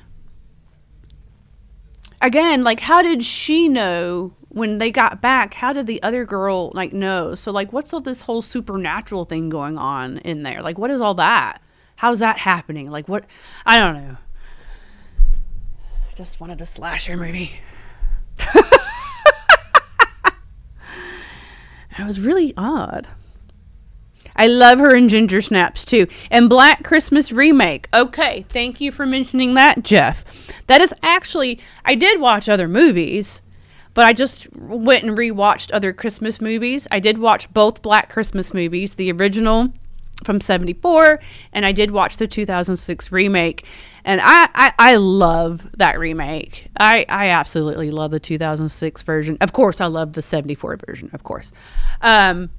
Speaker 1: again, like, how did she know when they got back? How did the other girl, know? So, what's all this whole supernatural thing going on in there? What is all that? How's that happening? What? I don't know. Just wanted a slasher movie. It was really odd. I love her in Ginger Snaps too. And Black Christmas Remake. Okay, thank you for mentioning that, Jeff. That is actually, I did watch other movies, but I just went and rewatched other Christmas movies. I did watch both Black Christmas movies, the original from 1974, and I did watch the 2006 remake. And I love that remake. I absolutely love the 2006 version. Of course, I love the 1974 version, of course. And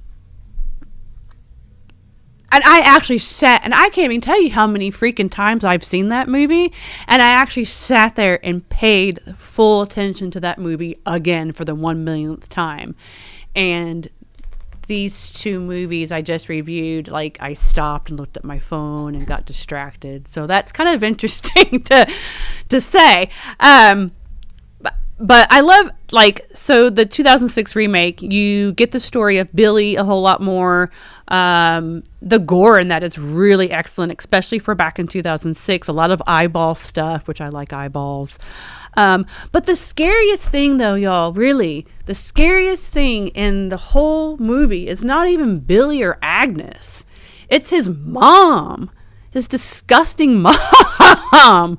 Speaker 1: I actually sat, and I can't even tell you how many freaking times I've seen that movie. And I actually sat there and paid full attention to that movie again for the 1,000,000th time. And these two movies I just reviewed, I stopped and looked at my phone and got distracted. So that's kind of interesting to say. But I love, so the 2006 remake, you get the story of Billy a whole lot more. The gore in that is really excellent, especially for back in 2006. A lot of eyeball stuff, which I like eyeballs. But the scariest thing, though, y'all, really, the scariest thing in the whole movie is not even Billy or Agnes. It's his mom. His disgusting mom.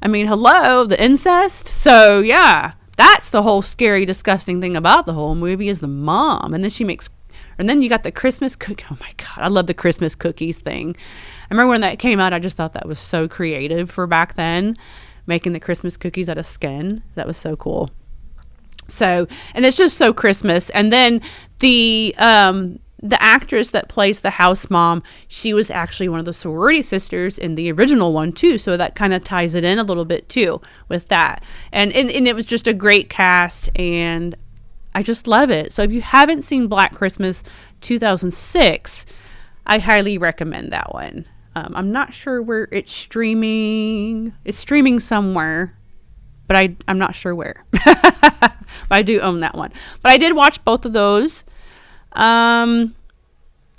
Speaker 1: I mean, hello, the incest. So, yeah, that's the whole scary, disgusting thing about the whole movie is the mom. And then she makes And then you got the Christmas cookie. Oh my God, I love the Christmas cookies thing. I remember when that came out, I just thought that was so creative for back then, making the Christmas cookies out of skin. That was so cool. So, and it's just so Christmas. And then the actress that plays the house mom, she was actually one of the sorority sisters in the original one too. So that kind of ties it in a little bit too with that. And it was just a great cast, and I just love it. So if you haven't seen Black Christmas 2006, I highly recommend that one. I'm not sure where it's streaming. It's streaming somewhere, but I'm not sure where. But I do own that one. But I did watch both of those. I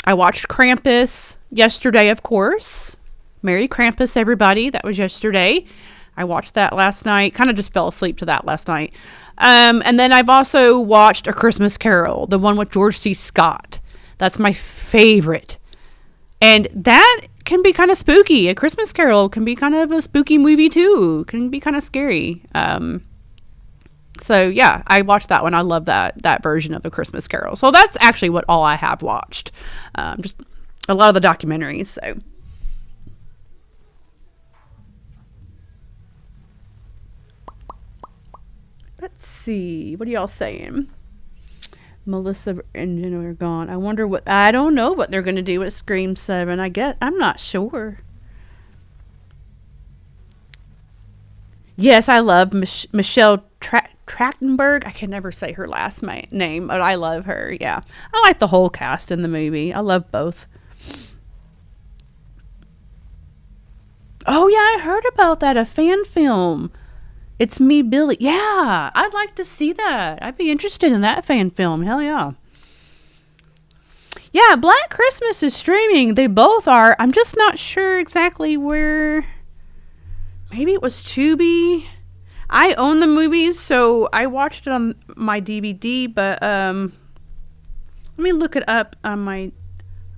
Speaker 1: watched Krampus yesterday, of course. Merry Krampus, everybody. That was yesterday. I watched that last night. Kind of just fell asleep to that last night. And then I've also watched A Christmas Carol, the one with George C. Scott. That's my favorite. And that can be kind of spooky. A Christmas Carol can be kind of a spooky movie too. Can be kind of scary. So yeah, I watched that one. I love that version of A Christmas Carol. So that's actually what all I have watched. Just a lot of the documentaries. So let's see. What are y'all saying? Melissa and Jenna are gone. I don't know what they're going to do with Scream 7. I'm not sure. Yes, I love Michelle Trachtenberg. I can never say her last name, but I love her. Yeah. I like the whole cast in the movie. I love both. Oh, yeah, I heard about that. A fan film. It's Me, Billy. Yeah, I'd like to see that. I'd be interested in that fan film. Hell yeah. Yeah, Black Christmas is streaming. They both are. I'm just not sure exactly where. Maybe it was Tubi. I own the movies, so I watched it on my DVD, but let me look it up on my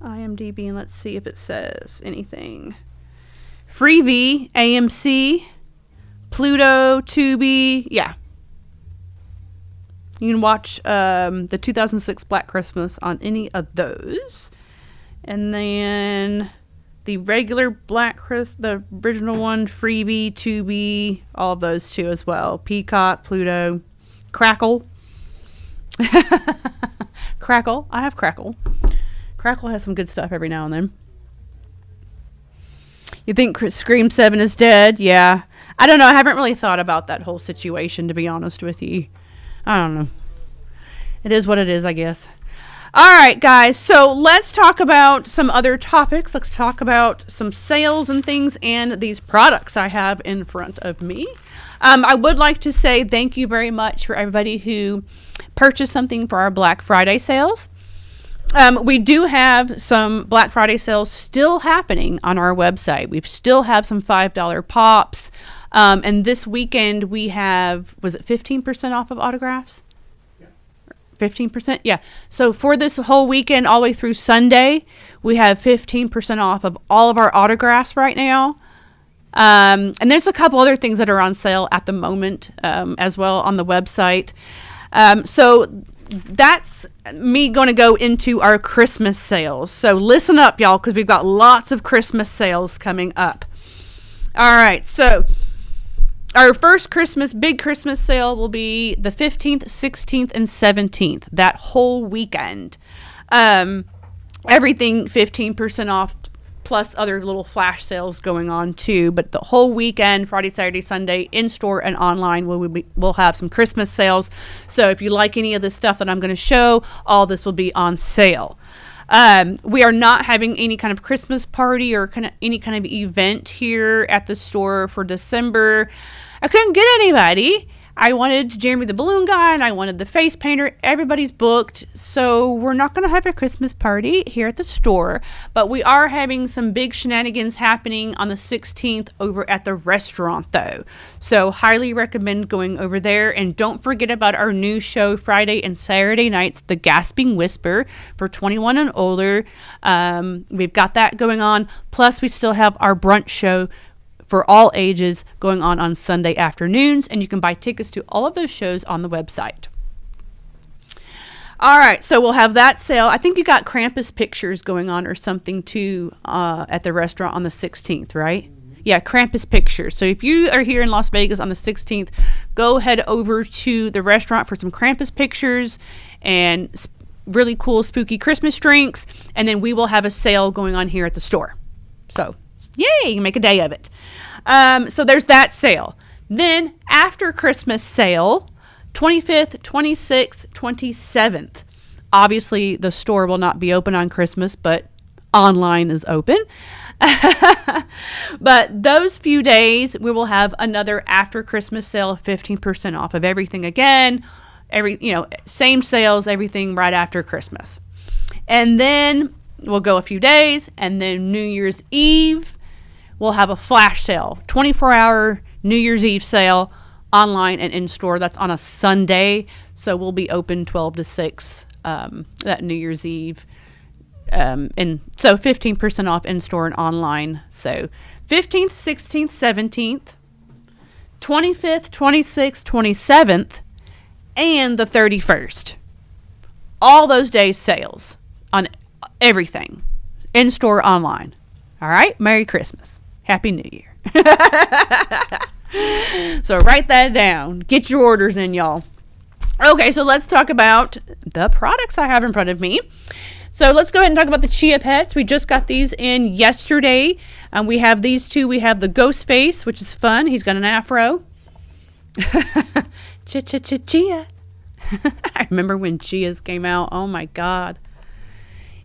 Speaker 1: IMDb and let's see if it says anything. Freevee, AMC, Pluto, Tubi, yeah. You can watch the 2006 Black Christmas on any of those. And then the regular Black Christmas, the original one, Freevee, Tubi, all of those too as well. Peacock, Pluto, Crackle. Crackle. I have Crackle. Crackle has some good stuff every now and then. You think Scream 7 is dead? Yeah. I don't know. I haven't really thought about that whole situation, to be honest with you. I don't know. It is what it is, I guess. All right, guys. So let's talk about some other topics. Let's talk about some sales and things and these products I have in front of me. I would like to say thank you very much for everybody who purchased something for our Black Friday sales. We do have some Black Friday sales still happening on our website. We still have some $5 pops. And this weekend we have, was it 15% off of autographs? 15%? Yeah. So for this whole weekend, all the way through Sunday, we have 15% off of all of our autographs right now. And there's a couple other things that are on sale at the moment as well on the website. So that's me going to go into our Christmas sales. So listen up, y'all, because we've got lots of Christmas sales coming up. All right. So our first big Christmas sale will be the 15th, 16th, and 17th, that whole weekend. Everything 15% off, plus other little flash sales going on too. But the whole weekend, Friday, Saturday, Sunday, in-store and online, we'll have some Christmas sales. So if you like any of the stuff that I'm going to show, all this will be on sale. We are not having any kind of Christmas party or any kind of event here at the store for December. I couldn't get anybody. I wanted Jeremy the Balloon Guy and I wanted the face painter. Everybody's booked, so we're not going to have a Christmas party here at the store, but we are having some big shenanigans happening on the 16th over at the restaurant though. So highly recommend going over there, and don't forget about our new show Friday and Saturday nights, The Gasping Whisper for 21 and older. We've got that going on. Plus we still have our brunch show for all ages going on Sunday afternoons, and you can buy tickets to all of those shows on the website. All right, so we'll have that sale. I think you got Krampus pictures going on or something too at the restaurant on the 16th, right? Yeah, Krampus pictures. So if you are here in Las Vegas on the 16th, go head over to the restaurant for some Krampus pictures and really cool spooky Christmas drinks, and then we will have a sale going on here at the store. So, yay, make a day of it. So there's that sale. Then after Christmas sale, 25th, 26th, 27th. Obviously, the store will not be open on Christmas, but online is open. But those few days, we will have another after Christmas sale of 15% off of everything again. Same sales, everything right after Christmas. And then we'll go a few days, and then New Year's Eve, we'll have a flash sale, 24-hour New Year's Eve sale, online and in store. That's on a Sunday, so we'll be open 12 to 6 that New Year's Eve. And so 15% off in store and online. So 15th, 16th, 17th, 25th, 26th, 27th, and the 31st. All those days sales on everything in store, online. All right. Merry Christmas. Happy New Year. So write that down. Get your orders in, y'all. Okay, so let's talk about the products I have in front of me. So let's go ahead and talk about the Chia Pets. We just got these in yesterday. We have these two. We have the Ghost Face, which is fun. He's got an afro. Chia. I remember when Chias came out. Oh, my God.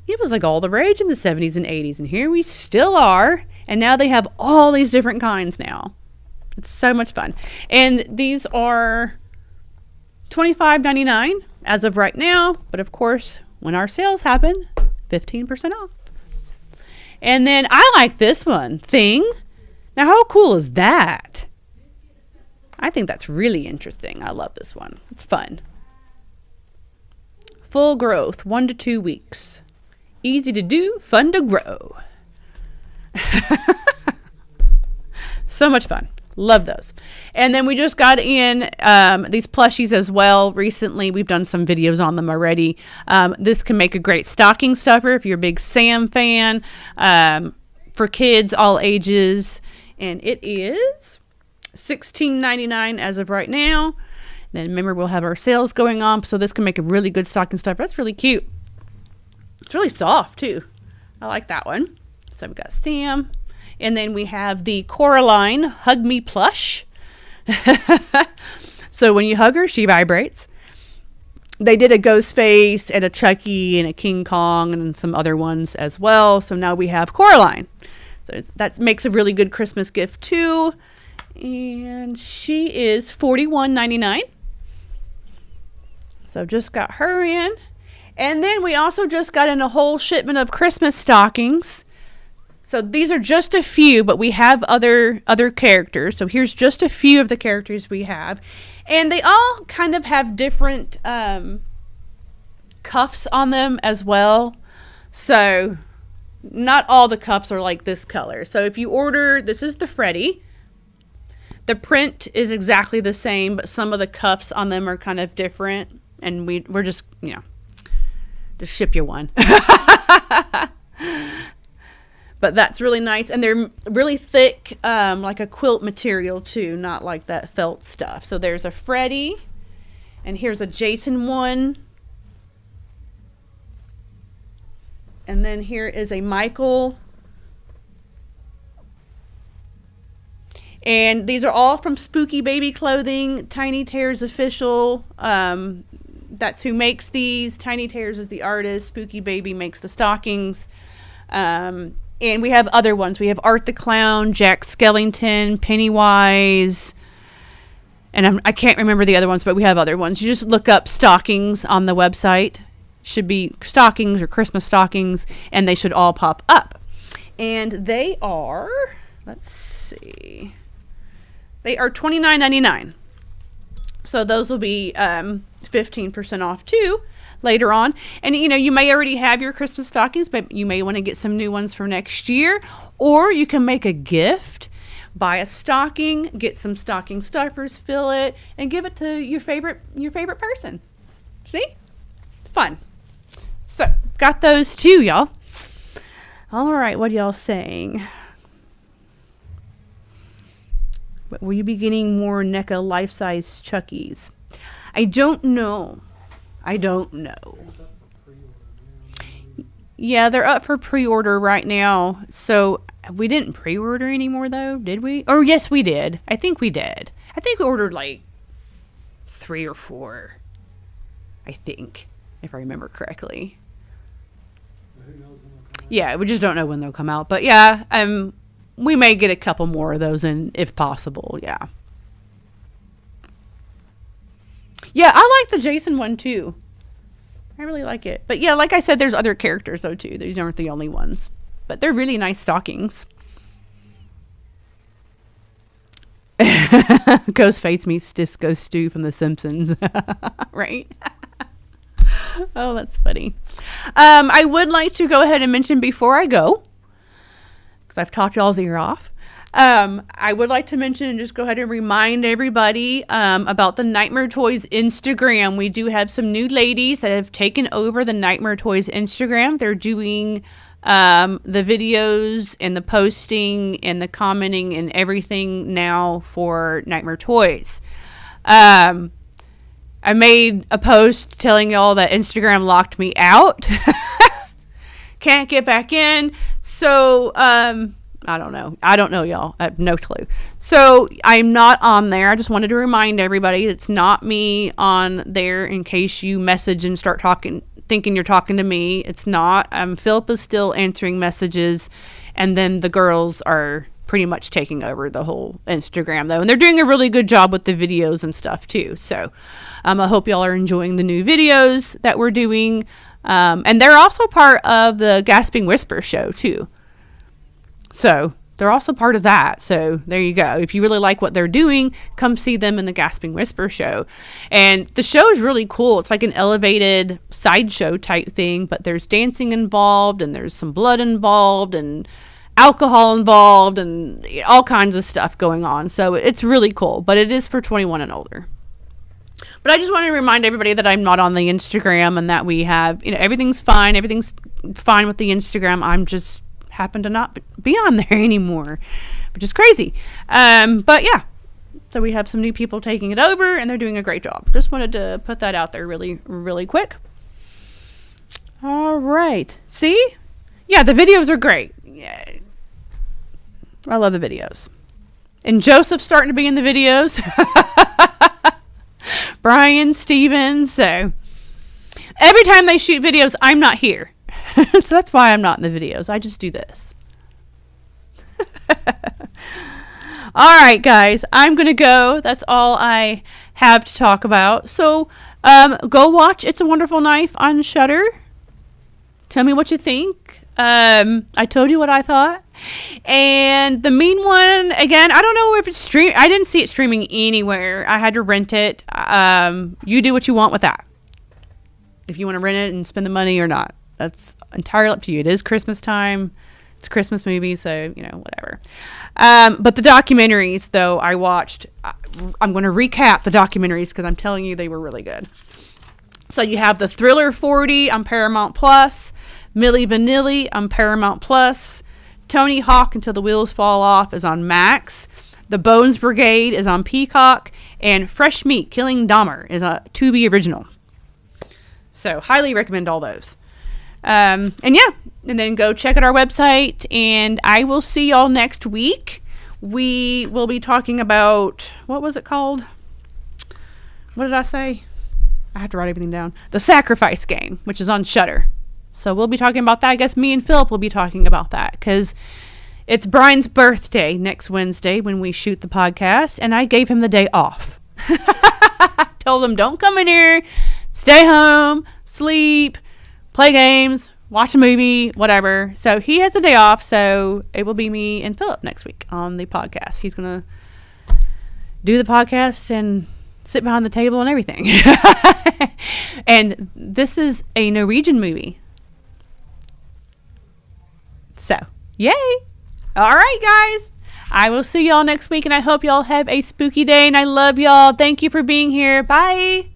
Speaker 1: It was like all the rage in the 70s and 80s. And here we still are. And now they have all these different kinds now. It's so much fun. And these are $25.99 as of right now. But, of course, when our sales happen, 15% off. And then I like this one, Thing. Now, how cool is that? I think that's really interesting. I love this one. It's fun. Full growth, 1 to 2 weeks. Easy to do, fun to grow. So much fun. Love those. And then we just got in these plushies as well recently. We've done some videos on them already. This can make a great stocking stuffer if you're a big Sam fan. For kids, all ages. And it is $16.99 as of right now. Then remember, we'll have our sales going on. So this can make a really good stocking stuffer. That's really cute. It's really soft, too. I like that one. So we got Sam. And then we have the Coraline Hug Me plush. So when you hug her, she vibrates. They did a Ghost Face and a Chucky and a King Kong and some other ones as well. So now we have Coraline. So that makes a really good Christmas gift too. And she is $41.99. So just got her in. And then we also just got in a whole shipment of Christmas stockings. So these are just a few, but we have other characters. So here's just a few of the characters we have. And they all kind of have different cuffs on them as well. So not all the cuffs are like this color. So if you order, this is the Freddy. The print is exactly the same, but some of the cuffs on them are kind of different. And we're just, just ship you one. But that's really nice. And they're really thick, like a quilt material too, not like that felt stuff. So there's a Freddy. And here's a Jason one. And then here is a Michael. And these are all from Spooky Baby Clothing, Tiny Tears Official. That's who makes these. Tiny Tears is the artist. Spooky Baby makes the stockings. And we have other ones. We have Art the Clown, Jack Skellington, Pennywise. And I can't remember the other ones, but we have other ones. You just look up stockings on the website. Should be stockings or Christmas stockings, and they should all pop up. And they are, let's see, they are $29.99. So those will be 15% off too later on. And you may already have your Christmas stockings, but you may want to get some new ones for next year. Or you can make a gift, buy a stocking, get some stocking stuffers, fill it, and give it to your favorite person. See? fun. So, got those too, y'all. All right, what y'all saying? Will you be getting more NECA life-size Chuckies? I don't know. Yeah, they're up for pre-order right now. So, we didn't pre-order anymore, though, did we? Or, yes, we did. I think we did. I think we ordered, like, 3 or 4. I think, if I remember correctly. Yeah, we just don't know when they'll come out. But, yeah, we may get a couple more of those in, if possible, yeah. Yeah, I like the Jason one, too. I really like it. But, yeah, like I said, there's other characters, though, too. These aren't the only ones. But they're really nice stockings. Ghostface meets Disco Stew from The Simpsons. Right? Oh, that's funny. I would like to go ahead and mention before I go, because I've talked y'all's ear off, I would like to mention and just go ahead and remind everybody about the Nightmare Toys Instagram. We do have some new ladies that have taken over the Nightmare Toys Instagram. They're doing the videos and the posting and the commenting and everything now for Nightmare Toys. I made a post telling y'all that Instagram locked me out. Can't get back in. So, I don't know, y'all. I have no clue. So, I'm not on there. I just wanted to remind everybody it's not me on there in case you message and start talking, thinking you're talking to me. It's not. Philip is still answering messages, and then the girls are pretty much taking over the whole Instagram, though. And they're doing a really good job with the videos and stuff, too. So, I hope y'all are enjoying the new videos that we're doing. And they're also part of the Gasping Whisper show, too. So, they're also part of that. So, there you go. If you really like what they're doing, come see them in the Gasping Whisper show. And the show is really cool. It's like an elevated sideshow type thing, but there's dancing involved, and there's some blood involved, and alcohol involved, and all kinds of stuff going on. So, it's really cool, but it is for 21 and older. But I just want to remind everybody that I'm not on the Instagram, and that we have, everything's fine. Everything's fine with the Instagram. I'm just happen to not be on there anymore, which is crazy. But yeah, so we have some new people taking it over, and they're doing a great job. Just wanted to put that out there really, really quick. All right. See? Yeah, the videos are great. Yeah. I love the videos. And Joseph's starting to be in the videos. Brian, Steven. So every time they shoot videos, I'm not here. So that's why I'm not in the videos. I just do this. All right, guys. I'm going to go. That's all I have to talk about. So go watch It's a Wonderful Knife on Shudder. Tell me what you think. I told you what I thought. And the Mean One, again, I don't know if it's stream. I didn't see it streaming anywhere. I had to rent it. You do what you want with that. If you want to rent it and spend the money or not, that's entirely up to you. It is Christmas time. It's a Christmas movie, so whatever. But the documentaries, though, I watched. I'm going to recap the documentaries because I'm telling you they were really good. So you have the Thriller 40 on Paramount Plus, Milli Vanilli on Paramount Plus. Tony Hawk Until the Wheels Fall Off is on Max. The Bones Brigade is on Peacock. And Fresh Meat, Killing Dahmer is a Tubi original. So, highly recommend all those. And then go check out our website. And I will see y'all next week. We will be talking about, what was it called? What did I say? I have to write everything down. The Sacrifice Game, which is on Shudder. So we'll be talking about that. I guess me and Philip will be talking about that because it's Brian's birthday next Wednesday when we shoot the podcast, and I gave him the day off. Told him, don't come in here, stay home, sleep, play games, watch a movie, whatever. So he has a day off, so it will be me and Philip next week on the podcast. He's going to do the podcast and sit behind the table and everything. And this is a Norwegian movie. So, yay! All right, guys. I will see y'all next week, and I hope y'all have a spooky day, and I love y'all. Thank you for being here. Bye!